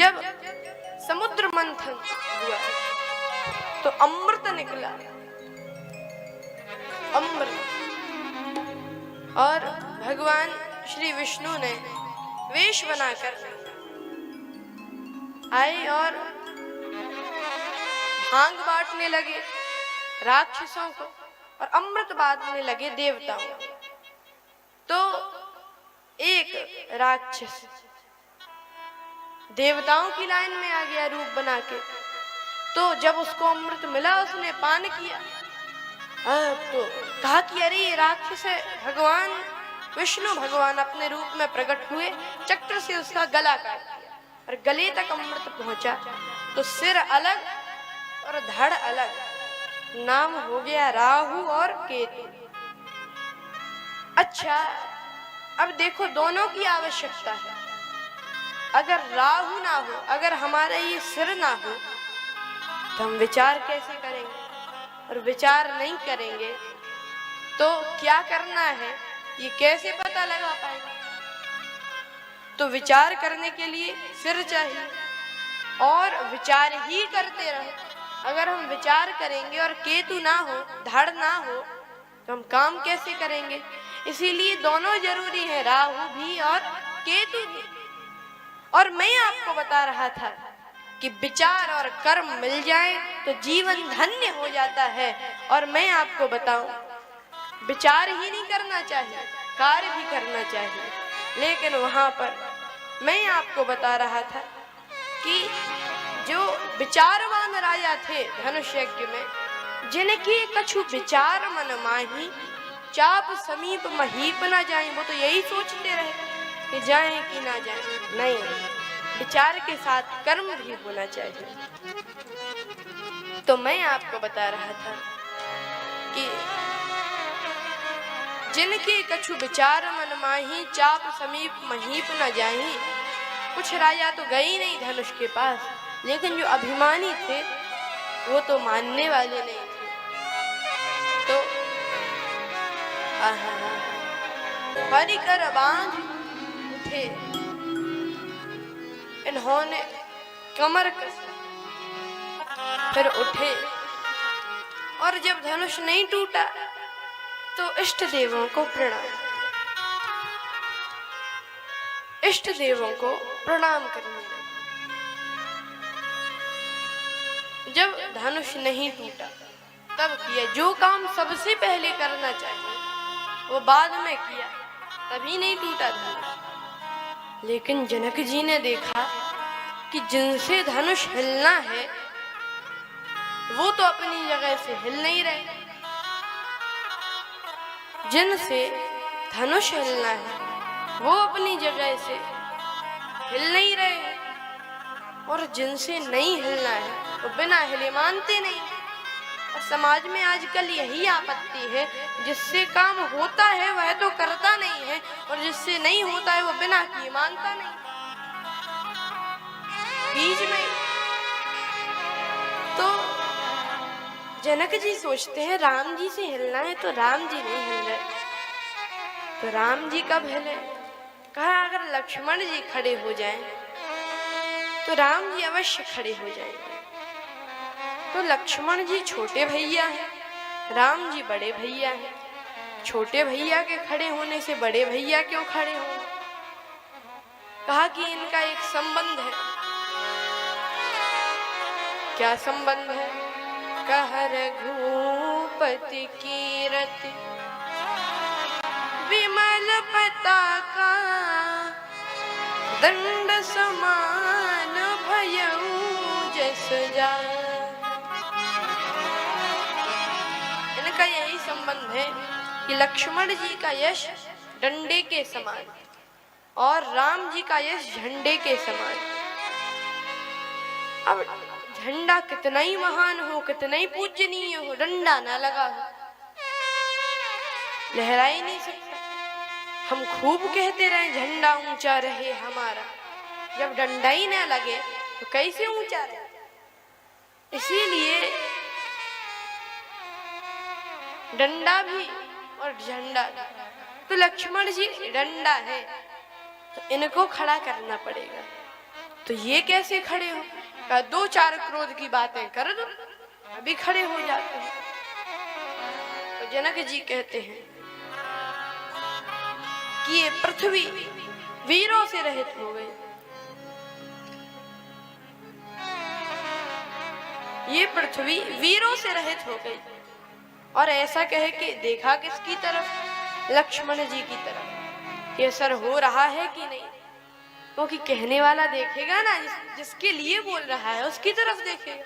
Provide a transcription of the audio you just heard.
जब समुद्र मंथन हुआ तो अमृत निकला, अमृत। और भगवान श्री विष्णु ने वेश बनाकर आए और भांग बांटने लगे राक्षसों को और अमृत बांटने लगे देवताओं को। तो एक राक्षस देवताओं की लाइन में आ गया रूप बना के। तो जब उसको अमृत मिला उसने पान किया। तो कहा कि अरे ये राक्षस है। भगवान विष्णु भगवान अपने रूप में प्रकट हुए, चक्र से उसका गला काट दिया और गले तक अमृत पहुंचा। तो सिर अलग और धड़ अलग, नाम हो गया राहु और केतु। अच्छा, अब देखो दोनों की आवश्यकता है। अगर राहु ना हो, अगर हमारा ये सिर ना हो तो हम विचार कैसे करेंगे? और विचार नहीं करेंगे तो क्या करना है ये कैसे पता लगा पाएंगे? तो विचार करने के लिए सिर चाहिए और विचार ही करते रहो। अगर हम विचार करेंगे और केतु ना हो, धड़ ना हो, तो हम काम कैसे करेंगे? इसीलिए दोनों जरूरी है, राहु भी और केतु भी। और मैं आपको बता रहा था कि विचार और कर्म मिल जाए तो जीवन धन्य हो जाता है। और मैं आपको बताऊं, विचार ही नहीं करना चाहिए, कार्य भी करना चाहिए। लेकिन वहां पर मैं आपको बता रहा था कि जो विचारवान राजा थे धनुष यज्ञ में, जिनके कछु विचार मन माही, चाप समीप महीप न जाए, वो तो यही सोचते रहे कि जाए कि ना जाए। नहीं, विचार के साथ कर्म भी होना चाहिए। तो मैं आपको बता रहा था कि जिनके कछु विचार मन माही, चाप समीप महीप न जाही। कुछ राजा तो गए नहीं धनुष के पास, लेकिन जो अभिमानी थे वो तो मानने वाले नहीं थे। तो हरि कर बांध उठे, इन्होंने कमर कसी, फिर उठे। और जब धनुष नहीं टूटा तो इष्ट देवों को प्रणाम, इष्ट देवों को प्रणाम करने लगे। जब धनुष नहीं टूटा तब किया जो काम सबसे पहले करना चाहिए वो बाद में किया, तभी नहीं टूटा धनुष। लेकिन जनक जी ने देखा कि जिनसे धनुष हिलना है वो तो अपनी जगह से हिल नहीं रहे, जिनसे धनुष हिलना है वो अपनी जगह से हिल नहीं रहे, और जिनसे नहीं हिलना है वो बिना हिले मानते नहीं। और समाज में आजकल यही आपत्ति है, जिससे काम होता है वह तो करता नहीं है, और जिससे नहीं होता है वो बिना किए मानता नहीं। बीच में तो जनक जी सोचते हैं राम जी से हिलना है, तो राम जी नहीं हिल रहे, तो राम जी कब हिले? कहा अगर लक्ष्मण जी खड़े हो जाएं तो राम जी अवश्य खड़े हो जाएंगे। तो लक्ष्मण जी छोटे भैया हैं, राम जी बड़े भैया हैं। छोटे भैया के खड़े होने से बड़े भैया क्यों खड़े हों? कहा कि इनका एक संबंध है। क्या संबंध है? कह रघुपति कीरति विमल पताका, दंड समान भयउ जस जाय। इनका यही संबंध है कि लक्ष्मण जी का यश डंडे के समान और राम जी का यश झंडे के समान। अब झंडा कितना ही महान हो, कितना ही पूजनीय हो, डंडा ना लगा हो, लहरा ही नहीं सकता। हम खूब कहते रहे झंडा ऊंचा रहे हमारा, जब डंडा ही ना लगे तो कैसे ऊंचा रहे? इसीलिए डंडा भी और झंडा भी। तो लक्ष्मण जी डंडा है तो इनको खड़ा करना पड़ेगा। तो ये कैसे खड़े हो? कहा, 2-4 क्रोध की बातें कर दो, अभी खड़े हो जाते हैं। तो जनक जी कहते हैं कि ये पृथ्वी वीरों से रहित हो गई, ये पृथ्वी वीरों से रहित हो गई। और ऐसा कह के देखा किसकी तरफ? लक्ष्मण जी की तरफ, कि असर हो रहा है कि नहीं। क्योंकि कहने वाला देखेगा ना, जिसके लिए बोल रहा है उसकी तरफ देखेगा।